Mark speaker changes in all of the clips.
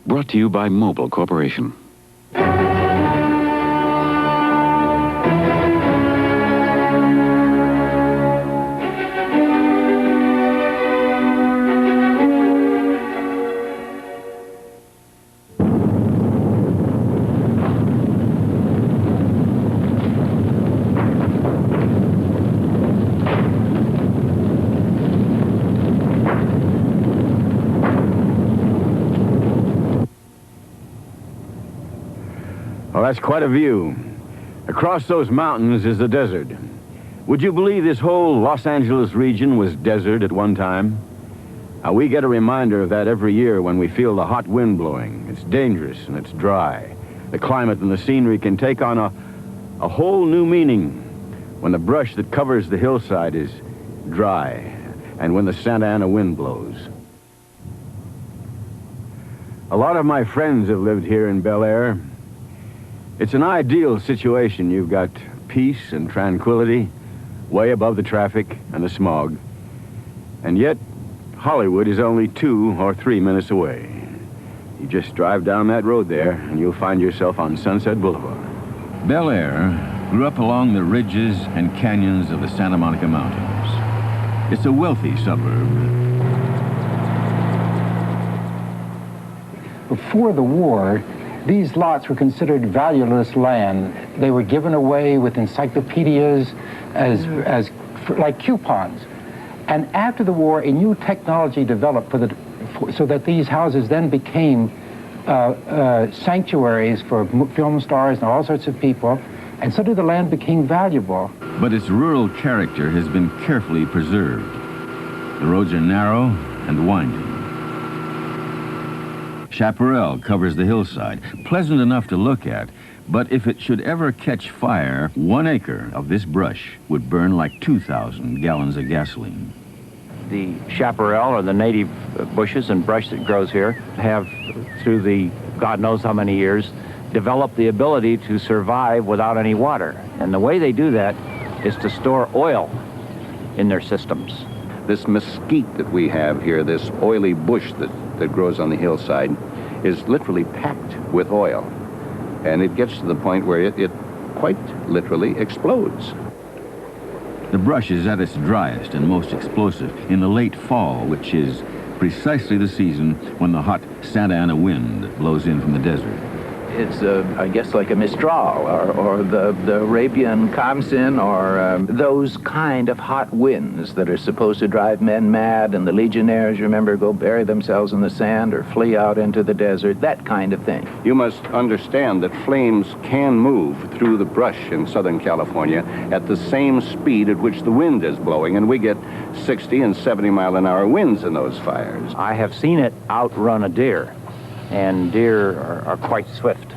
Speaker 1: Brought to you by Mobil Corporation.
Speaker 2: Well, that's quite a view. Across those mountains is the desert. Would you believe this whole Los Angeles region was desert at one time? We get a reminder of that every year when we feel the hot wind blowing. It's dangerous and it's dry. The climate and the scenery can take on a whole new meaning when the brush that covers the hillside is dry and when the Santa Ana wind blows. A lot of my friends have lived here in Bel Air. It's an ideal situation. You've got peace and tranquility way above the traffic and the smog. And yet, Hollywood is only 2 or 3 minutes away. You just drive down that road there, and you'll find yourself on Sunset Boulevard.
Speaker 3: Bel Air grew up along the ridges and canyons of the Santa Monica Mountains. It's a wealthy suburb.
Speaker 4: Before the war, these lots were considered valueless land. They were given away with encyclopedias as like coupons. And after the war, a new technology developed so that these houses then became sanctuaries for film stars and all sorts of people. And suddenly the land became valuable.
Speaker 3: But its rural character has been carefully preserved. The roads are narrow and winding. Chaparral covers the hillside, pleasant enough to look at, but if it should ever catch fire, 1 acre of this brush would burn like 2,000 gallons of gasoline.
Speaker 5: The chaparral, or the native bushes and brush that grows here, have, through the God knows how many years, developed the ability to survive without any water. And the way they do that is to store oil in their systems.
Speaker 6: This mesquite that we have here, this oily bush that grows on the hillside, is literally packed with oil. And it gets to the point where it quite literally explodes.
Speaker 3: The brush is at its driest and most explosive in the late fall, which is precisely the season when the hot Santa Ana wind blows in from the desert.
Speaker 7: It's, I guess, like a Mistral or the Arabian Khamsin or those kind of hot winds that are supposed to drive men mad, and the legionnaires, remember, go bury themselves in the sand or flee out into the desert, that kind of thing.
Speaker 6: You must understand that flames can move through the brush in Southern California at the same speed at which the wind is blowing, and we get 60 and 70 mile an hour winds in those fires.
Speaker 5: I have seen it outrun a deer, and deer are quite swift.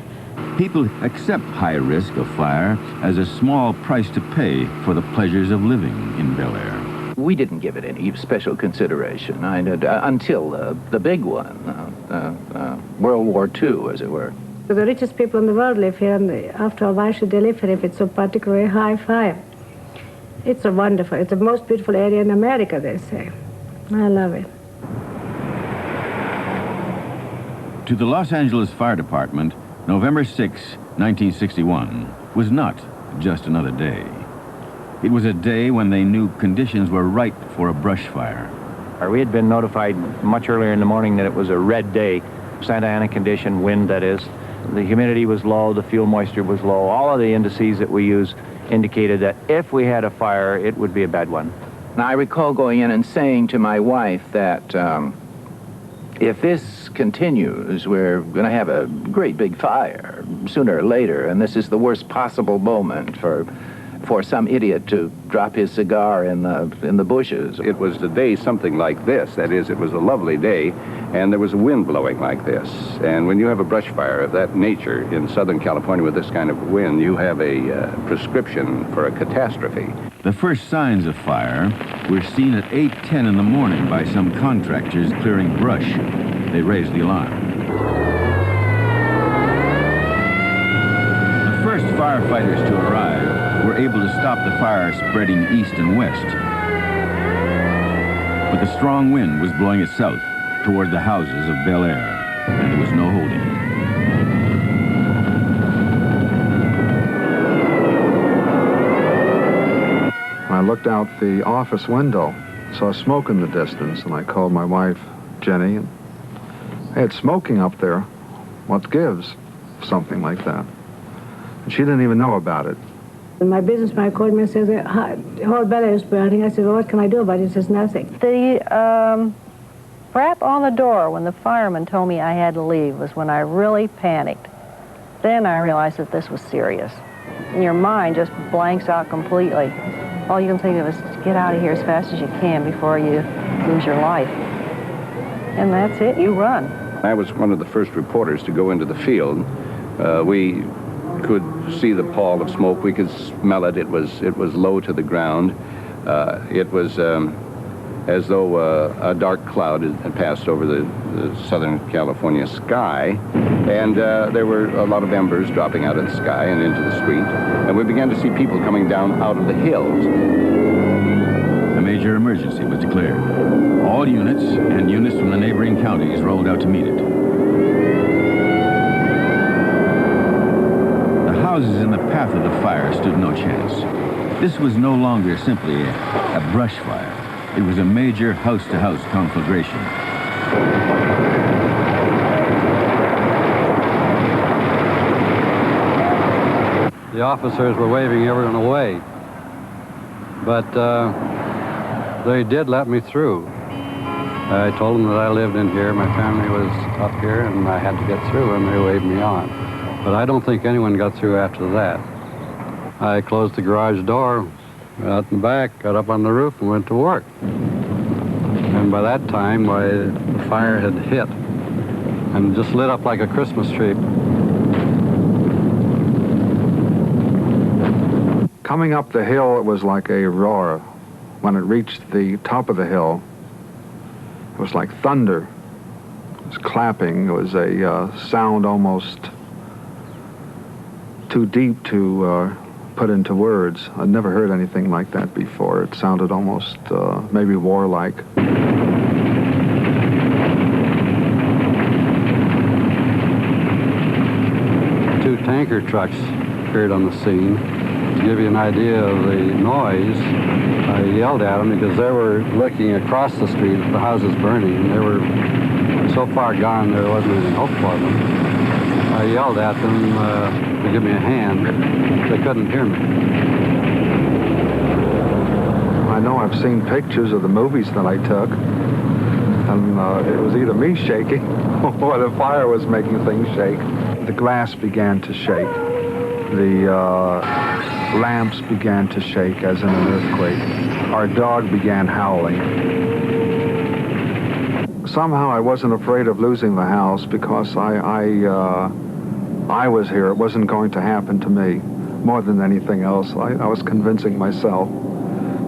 Speaker 3: People accept high risk of fire as a small price to pay for the pleasures of living in Bel Air.
Speaker 7: We didn't give it any special consideration until the big one, World War II, as it were.
Speaker 8: The richest people in the world live here, and after all, why should they live here if it's so particularly high fire? It's a wonderful, it's the most beautiful area in America, they say. I love it.
Speaker 3: To the Los Angeles Fire Department, November 6, 1961, was not just another day. It was a day when they knew conditions were ripe for a brush fire.
Speaker 5: We had been notified much earlier in the morning that it was a red day, Santa Ana condition, wind that is. The humidity was low, the fuel moisture was low. All of the indices that we use indicated that if we had a fire, it would be a bad one.
Speaker 7: Now, I recall going in and saying to my wife that if this continues, we're going to have a great big fire sooner or later, and this is the worst possible moment for some idiot to drop his cigar in the bushes.
Speaker 6: It was a day something like this. That is, it was a lovely day, and there was a wind blowing like this. And when you have a brush fire of that nature in Southern California with this kind of wind, you have a prescription for a catastrophe.
Speaker 3: The first signs of fire were seen at 8:10 in the morning by some contractors clearing brush. They raised the alarm. The first firefighters to arrive were able to stop the fire spreading east and west. But the strong wind was blowing it south toward the houses of Bel Air. and there was no holding him.
Speaker 9: I looked out the office window, saw smoke in the distance, and I called my wife, Jenny, and hey, it's smoking up there. What gives? Something like that. And she didn't even know about it.
Speaker 8: My businessman called me and says, the whole Bel Air is burning. I said, well, what can I do about it? He says, nothing.
Speaker 10: The rap on the door when the fireman told me I had to leave was when I really panicked. Then I realized that this was serious. And your mind just blanks out completely. All you can think of is get out of here as fast as you can before you lose your life. And that's it, you run.
Speaker 6: I was one of the first reporters to go into the field. We could see the pall of smoke. We could smell it. It was low to the ground. It was as though a dark cloud had passed over the Southern California sky, and there were a lot of embers dropping out of the sky and into the street, and we began to see people coming down out of the hills.
Speaker 3: A major emergency was declared. All units and units from the neighboring counties rolled out to meet it. The houses in the path of the fire stood no chance. This was no longer simply a brush fire. It was a major house-to-house conflagration.
Speaker 11: The officers were waving everyone away, but they did let me through. I told them that I lived in here, my family was up here, and I had to get through, and they waved me on. But I don't think anyone got through after that. I closed the garage door, went out in the back, got up on the roof, and went to work. And by that time, the fire had hit and just lit up like a Christmas tree.
Speaker 9: Coming up the hill, it was like a roar. When it reached the top of the hill, it was like thunder. It was clapping. It was a sound almost too deep to put into words. I'd never heard anything like that before. It sounded almost maybe warlike.
Speaker 11: Two tanker trucks appeared on the scene. To give you an idea of the noise, I yelled at them because they were looking across the street at the houses burning. They were so far gone there wasn't any hope for them. I yelled at them to give me a hand. They couldn't hear me.
Speaker 9: I know I've seen pictures of the movies that I took, and it was either me shaking or the fire was making things shake. The glass began to shake. The lamps began to shake as in an earthquake. Our dog began howling. Somehow I wasn't afraid of losing the house because I was here. It wasn't going to happen to me. More than anything else, I was convincing myself.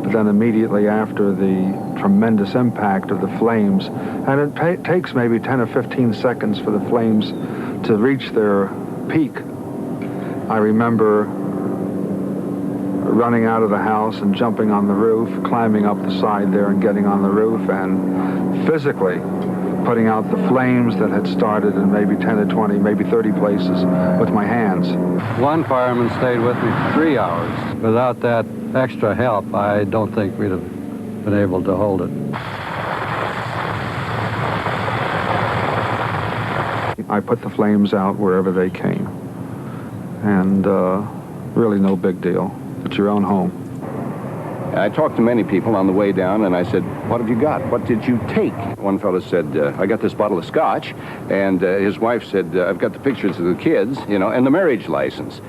Speaker 9: But then immediately after the tremendous impact of the flames, and it takes maybe 10 or 15 seconds for the flames to reach their peak, I remember running out of the house and jumping on the roof, climbing up the side there and getting on the roof, and physically putting out the flames that had started in maybe 10 or 20, maybe 30 places with my hands.
Speaker 11: One fireman stayed with me for 3 hours. Without that extra help, I don't think we'd have been able to hold it.
Speaker 9: I put the flames out wherever they came. And really no big deal. It's your own home.
Speaker 6: I talked to many people on the way down, and I said, what have you got? What did you take? One fellow said, I got this bottle of scotch, and his wife said, I've got the pictures of the kids, you know, and the marriage license.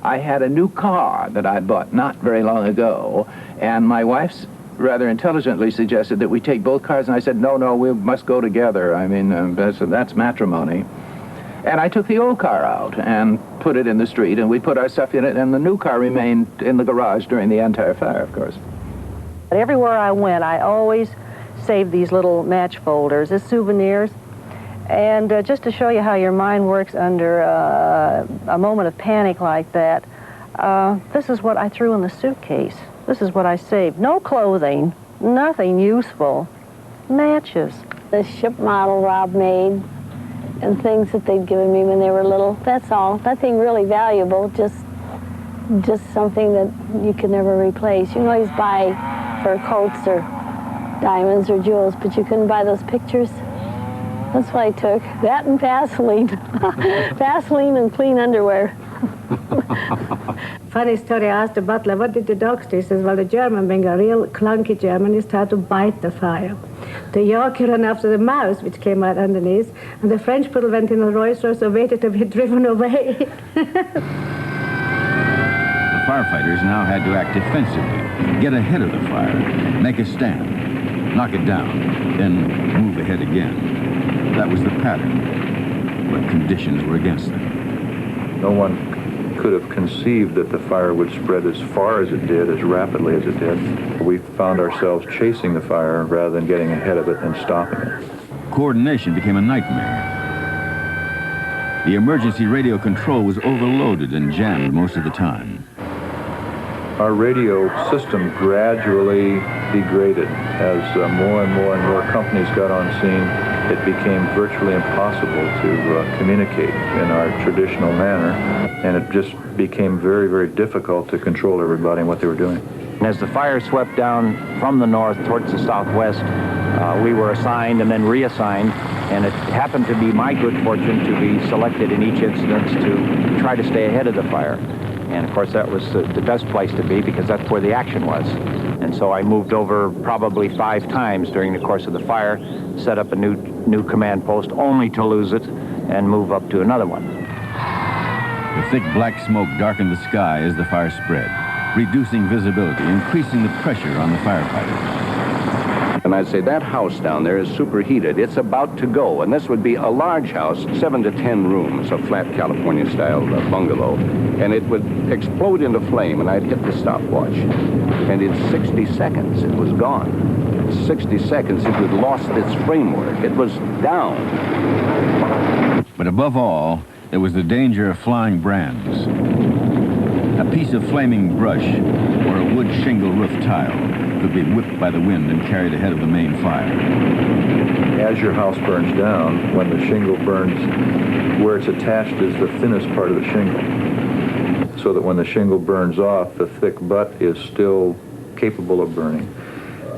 Speaker 7: I had a new car that I bought not very long ago, and my wife's rather intelligently suggested that we take both cars, and I said, no, we must go together. I mean, that's matrimony. And I took the old car out and put it in the street, and we put our stuff in it, and the new car remained in the garage during the entire fire, of course.
Speaker 10: But everywhere I went, I always saved these little match folders as souvenirs. And just to show you how your mind works under a moment of panic like that, this is what I threw in the suitcase. This is what I saved. No clothing, Nothing useful. Matches.
Speaker 12: The ship model Rob made and things that they'd given me when they were little, that's all. Nothing really valuable, just something that you could never replace. You can always buy fur coats or diamonds or jewels, but you couldn't buy those pictures. That's what I took. That and Vaseline. Vaseline and clean underwear.
Speaker 8: Funny story, I asked the butler, what did the dogs do? He says, well, the German, being a real clunky German, he started to bite the fire. The Yorkie ran after the mouse, which came out underneath, and the French poodle went in a Rolls Royce and waited to be driven away.
Speaker 3: The firefighters now had to act defensively, get ahead of the fire, make a stand, knock it down, then move ahead again. That was the pattern, but conditions were against them.
Speaker 13: No one could have conceived that the fire would spread as far as it did, as rapidly as it did. We found ourselves chasing the fire rather than getting ahead of it and stopping it.
Speaker 3: Coordination became a nightmare. The emergency radio control was overloaded and jammed most of the time.
Speaker 13: Our radio system gradually degraded as more and more companies got on scene. It became virtually impossible to communicate in our traditional manner, and it just became very, very difficult to control everybody and what they were doing.
Speaker 5: And as the fire swept down from the north towards the southwest, we were assigned and then reassigned, and it happened to be my good fortune to be selected in each instance to try to stay ahead of the fire. And of course that was the best place to be because that's where the action was. And so I moved over probably 5 times during the course of the fire, set up a new command post only to lose it and move up to another one.
Speaker 3: The thick black smoke darkened the sky as the fire spread, reducing visibility, increasing the pressure on the firefighters.
Speaker 6: And I'd say that house down there is superheated. It's about to go, and this would be a large house, 7 to 10 rooms, a flat California-style bungalow, and it would explode into flame, and I'd hit the stopwatch. And in 60 seconds, it was gone. In 60 seconds, it had lost its framework. It was down.
Speaker 3: But above all, there was the danger of flying brands. A piece of flaming brush or a wood shingle roof tile could be whipped by the wind and carried ahead of the main fire.
Speaker 13: As your house burns down, when the shingle burns, where it's attached is the thinnest part of the shingle. So that when the shingle burns off, the thick butt is still capable of burning.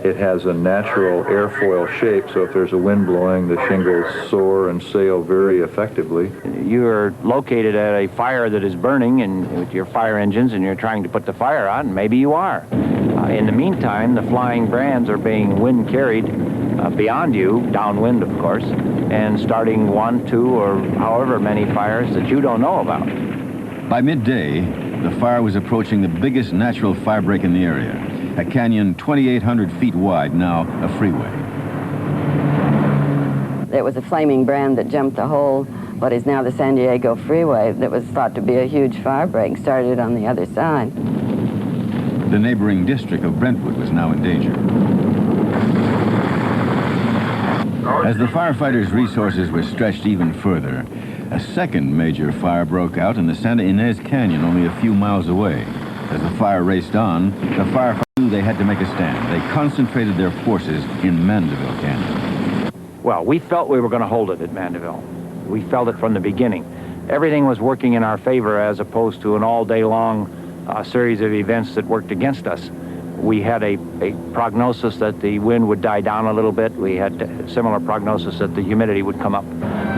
Speaker 13: It has a natural airfoil shape, so if there's a wind blowing, the shingles soar and sail very effectively.
Speaker 5: You are located at a fire that is burning and with your fire engines, and you're trying to put the fire out, and maybe you are. In the meantime, the flying brands are being wind carried beyond you, downwind of course, and starting 1, 2, or however many fires that you don't know about.
Speaker 3: By midday, the fire was approaching the biggest natural firebreak in the area, a canyon 2,800 feet wide, now a freeway.
Speaker 14: There was a flaming brand that jumped the whole, what is now the San Diego freeway, that was thought to be a huge firebreak, started on the other side.
Speaker 3: The neighboring district of Brentwood was now in danger. As the firefighters' resources were stretched even further, a second major fire broke out in the Santa Ynez Canyon only a few miles away. As the fire raced on, the firefighters knew they had to make a stand. They concentrated their forces in Mandeville Canyon.
Speaker 5: Well, we felt we were going to hold it at Mandeville. We felt it from the beginning. Everything was working in our favor as opposed to an all-day long series of events that worked against us. We had a prognosis that the wind would die down a little bit. We had a similar prognosis that the humidity would come up.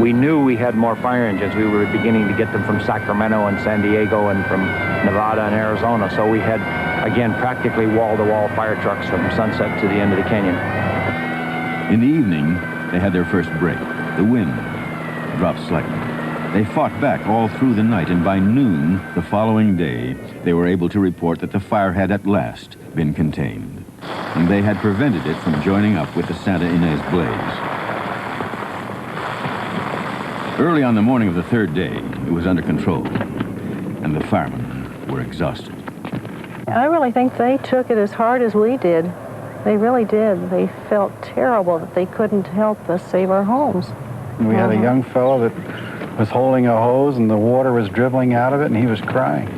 Speaker 5: We knew we had more fire engines. We were beginning to get them from Sacramento and San Diego and from Nevada and Arizona. So we had, again, practically wall-to-wall fire trucks from sunset to the end of the canyon.
Speaker 3: In the evening, they had their first break. The wind dropped slightly. They fought back all through the night, and by noon the following day, they were able to report that the fire had at last been contained, and they had prevented it from joining up with the Santa Ynez blaze. Early on the morning of the third day, it was under control, and the firemen were exhausted.
Speaker 10: I really think they took it as hard as we did. They really did. They felt terrible that they couldn't help us save our homes.
Speaker 4: We had a young fellow that was holding a hose and the water was dribbling out of it and he was crying.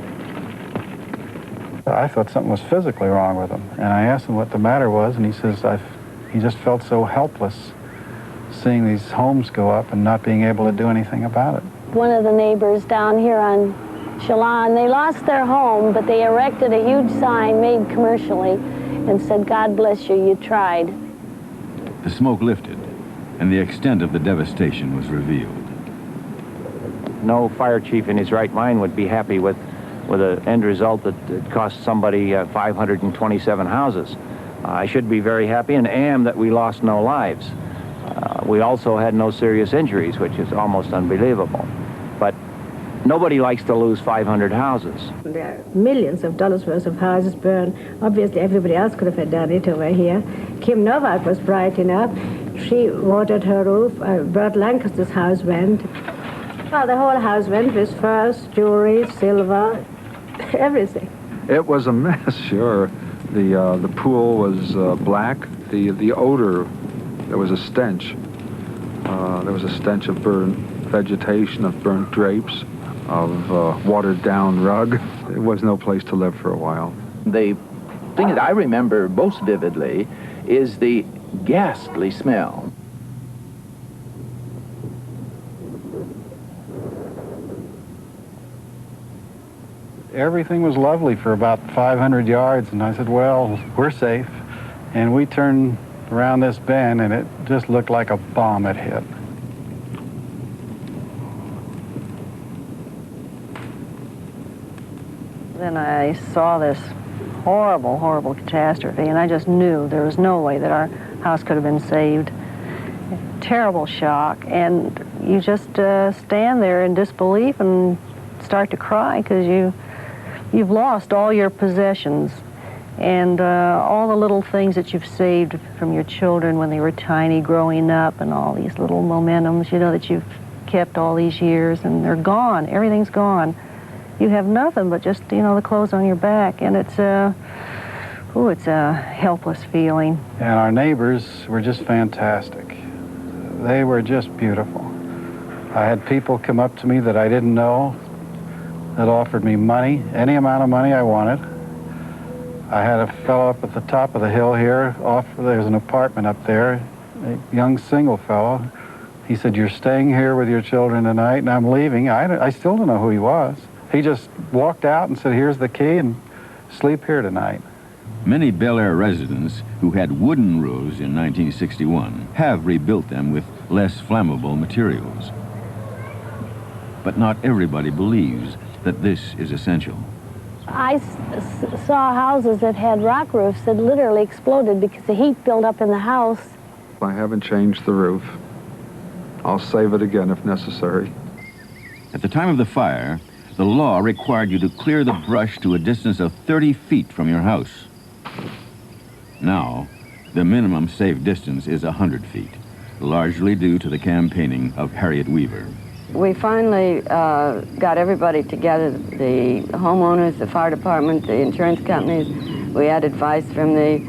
Speaker 4: I thought something was physically wrong with him, and I asked him what the matter was, and he says he just felt so helpless seeing these homes go up and not being able to do anything about it.
Speaker 12: One of the neighbors down here on Chelan, they lost their home, but they erected a huge sign made commercially and said, "God bless you, you tried."
Speaker 3: The smoke lifted, and the extent of the devastation was revealed.
Speaker 5: No fire chief in his right mind would be happy with an end result that cost somebody 527 houses. I should be very happy and am that we lost no lives. We also had no serious injuries, which is almost unbelievable. But nobody likes to lose 500 houses.
Speaker 8: There are millions of dollars worth of houses burned. Obviously, everybody else could have done it over here. Kim Novak was bright enough. She watered her roof. Bert Lancaster's house went. Well, the whole house went with furs, jewelry, silver, everything.
Speaker 9: It was a mess, sure. The pool was black. The odor, there was a stench. There was a stench of burnt vegetation, of burnt drapes, of watered down rug. It was no place to live for a while.
Speaker 7: The thing that I remember most vividly is the ghastly smell.
Speaker 4: Everything was lovely for about 500 yards, and I said, well, we're safe. And we turned around this bend, and it just looked like a bomb had hit.
Speaker 10: Then I saw this horrible, horrible catastrophe, and I just knew there was no way that our house could have been saved. Terrible shock, and you just stand there in disbelief and start to cry because you've lost all your possessions and all the little things that you've saved from your children when they were tiny growing up, and all these little momentums, you know, that you've kept all these years, and they're gone. Everything's gone. You have nothing but just, you know, the clothes on your back, and it's a helpless feeling.
Speaker 4: And our neighbors were just fantastic. They were just beautiful. I had people come up to me that I didn't know that offered me money, any amount of money I wanted. I had a fellow up at the top of the hill here, there's an apartment up there, a young single fellow. He said, "You're staying here with your children tonight," and I'm leaving. I still don't know who he was. He just walked out and said, "Here's the key, and sleep here tonight."
Speaker 3: Many Bel Air residents who had wooden roofs in 1961 have rebuilt them with less flammable materials. But not everybody believes that this is essential.
Speaker 12: I saw houses that had rock roofs that literally exploded because the heat built up in the house.
Speaker 9: I haven't changed the roof. I'll save it again if necessary.
Speaker 3: At the time of the fire, the law required you to clear the brush to a distance of 30 feet from your house. Now, the minimum safe distance is 100 feet, largely due to the campaigning of Harriet Weaver.
Speaker 14: We finally got everybody together, the homeowners, the fire department, the insurance companies. We had advice from the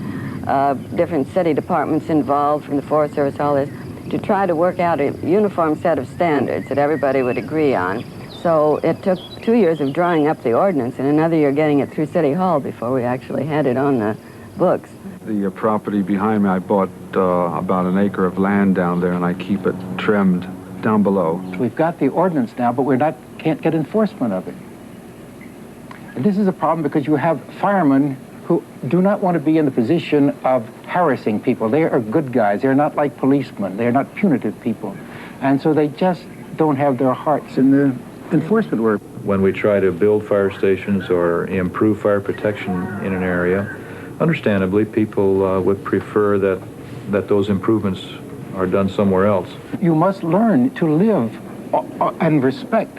Speaker 14: different city departments involved, from the Forest Service, all this, to try to work out a uniform set of standards that everybody would agree on. So it took 2 years of drawing up the ordinance and another year getting it through City Hall before we actually had it on the books.
Speaker 9: The property behind me, I bought about an acre of land down there, and I keep it trimmed down below.
Speaker 4: We've got the ordinance now, but can't get enforcement of it. And this is a problem because you have firemen who do not want to be in the position of harassing people. They are good guys. They're not like policemen. They're not punitive people. And so they just don't have their hearts in the enforcement work.
Speaker 13: When we try to build fire stations or improve fire protection in an area, understandably, people would prefer that those improvements are done somewhere else.
Speaker 4: You must learn to live and respect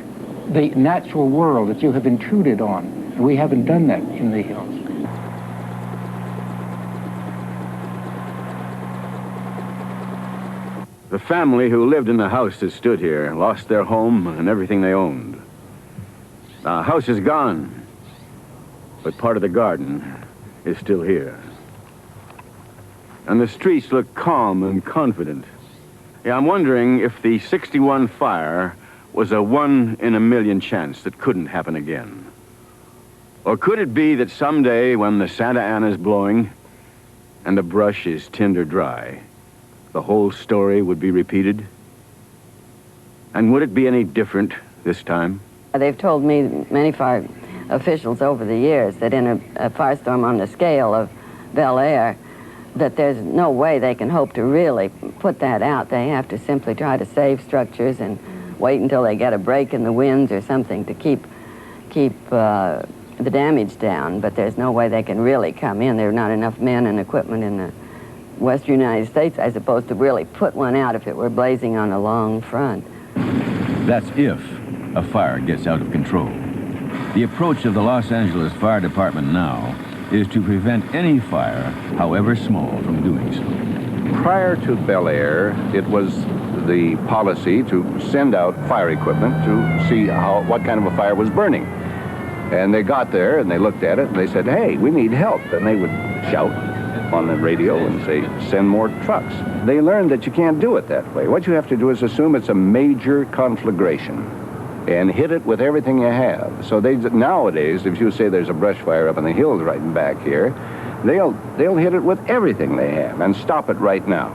Speaker 4: the natural world that you have intruded on. We haven't done that in the hills.
Speaker 2: The family who lived in the house that stood here lost their home and everything they owned. The house is gone, but part of the garden is still here. And the streets look calm and confident. Yeah, I'm wondering if the '61 fire was a 1 in a million chance that couldn't happen again. Or could it be that someday when the Santa Ana's blowing and the brush is tinder dry, the whole story would be repeated? And would it be any different this time?
Speaker 14: They've told me, many fire officials over the years, that in a firestorm on the scale of Bel Air, that there's no way they can hope to really put that out. They have to simply try to save structures and wait until they get a break in the winds or something to keep the damage down, but there's no way they can really come in. There are not enough men and equipment in the western United States, I suppose, to really put one out if it were blazing on a long front.
Speaker 3: That's if a fire gets out of control. The approach of the Los Angeles Fire Department now is to prevent any fire, however small, from doing so.
Speaker 6: Prior to Bel Air, it was the policy to send out fire equipment to see what kind of a fire was burning. And they got there and they looked at it and they said, hey, we need help. And they would shout on the radio and say, send more trucks. They learned that you can't do it that way. What you have to do is assume it's a major conflagration and hit it with everything you have. So nowadays, if you say there's a brush fire up in the hills right in back here, they'll hit it with everything they have and stop it right now.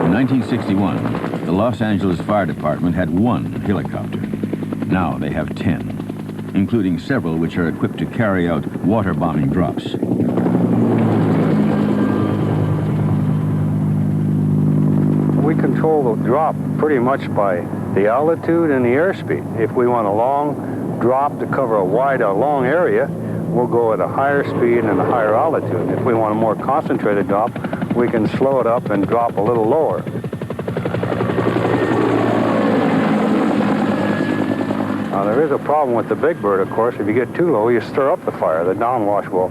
Speaker 3: In 1961, the Los Angeles Fire Department had 1 helicopter. Now they have 10, including several which are equipped to carry out water bombing drops.
Speaker 11: We control the drop pretty much by the altitude and the airspeed. If we want a long drop to cover a long area, we'll go at a higher speed and a higher altitude. If we want a more concentrated drop, we can slow it up and drop a little lower. Now, there is a problem with the Big Bird, of course. If you get too low, you stir up the fire. The downwash will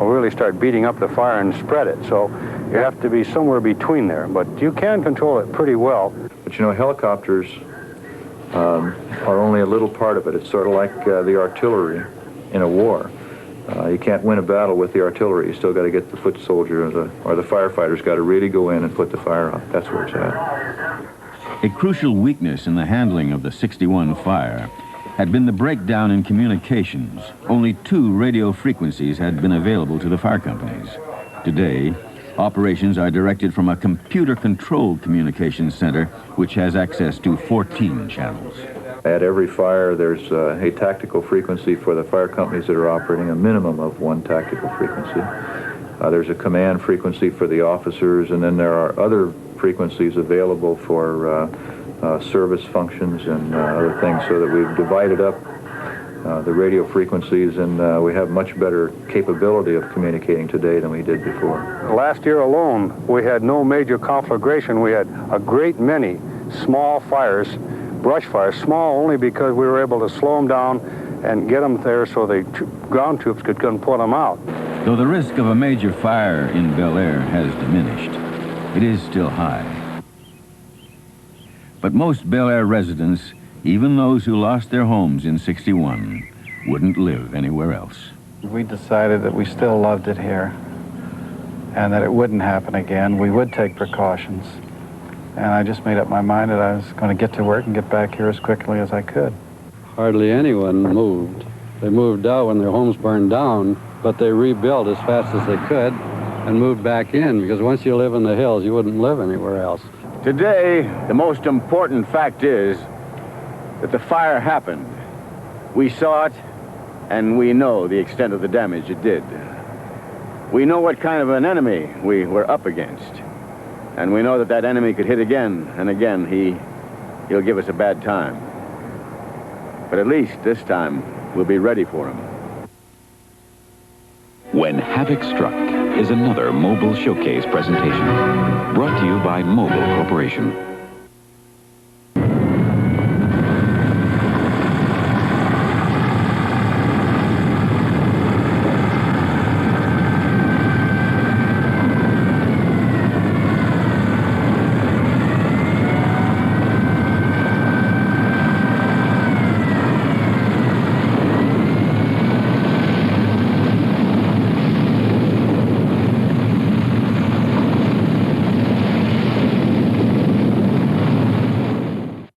Speaker 11: really start beating up the fire and spread it. So you have to be somewhere between there. But you can control it pretty well.
Speaker 13: But you know, helicopters are only a little part of it. It's sort of like the artillery in a war. You can't win a battle with the artillery. You still got to get the foot soldier or the firefighters got to really go in and put the fire out. That's where it's at.
Speaker 3: A crucial weakness in the handling of the 61 fire had been the breakdown in communications. Only 2 radio frequencies had been available to the fire companies. Today, operations are directed from a computer-controlled communications center which has access to 14 channels.
Speaker 13: At every fire, there's a tactical frequency for the fire companies that are operating, a minimum of 1 tactical frequency. There's a command frequency for the officers, and then there are other frequencies available for service functions and other things, so that we've divided up the radio frequencies, and we have much better capability of communicating today than we did before.
Speaker 11: Last year alone, we had no major conflagration. We had a great many small fires, brush fires, small only because we were able to slow them down and get them there so the ground troops could come put them out.
Speaker 3: Though the risk of a major fire in Bel Air has diminished, it is still high. But most Bel Air residents, even those who lost their homes in '61, wouldn't live anywhere else.
Speaker 11: We decided that we still loved it here and that it wouldn't happen again. We would take precautions. And I just made up my mind that I was going to get to work and get back here as quickly as I could. Hardly anyone moved. They moved out when their homes burned down, but they rebuilt as fast as they could and moved back in, because once you live in the hills, you wouldn't live anywhere else.
Speaker 2: Today, the most important fact is that the fire happened. We saw it, and we know the extent of the damage it did. We know what kind of an enemy we were up against. And we know that that enemy could hit again and again. He'll give us a bad time. But at least this time, we'll be ready for him.
Speaker 1: When Havoc Struck is another Mobile Showcase presentation. Brought to you by Mobile Corporation.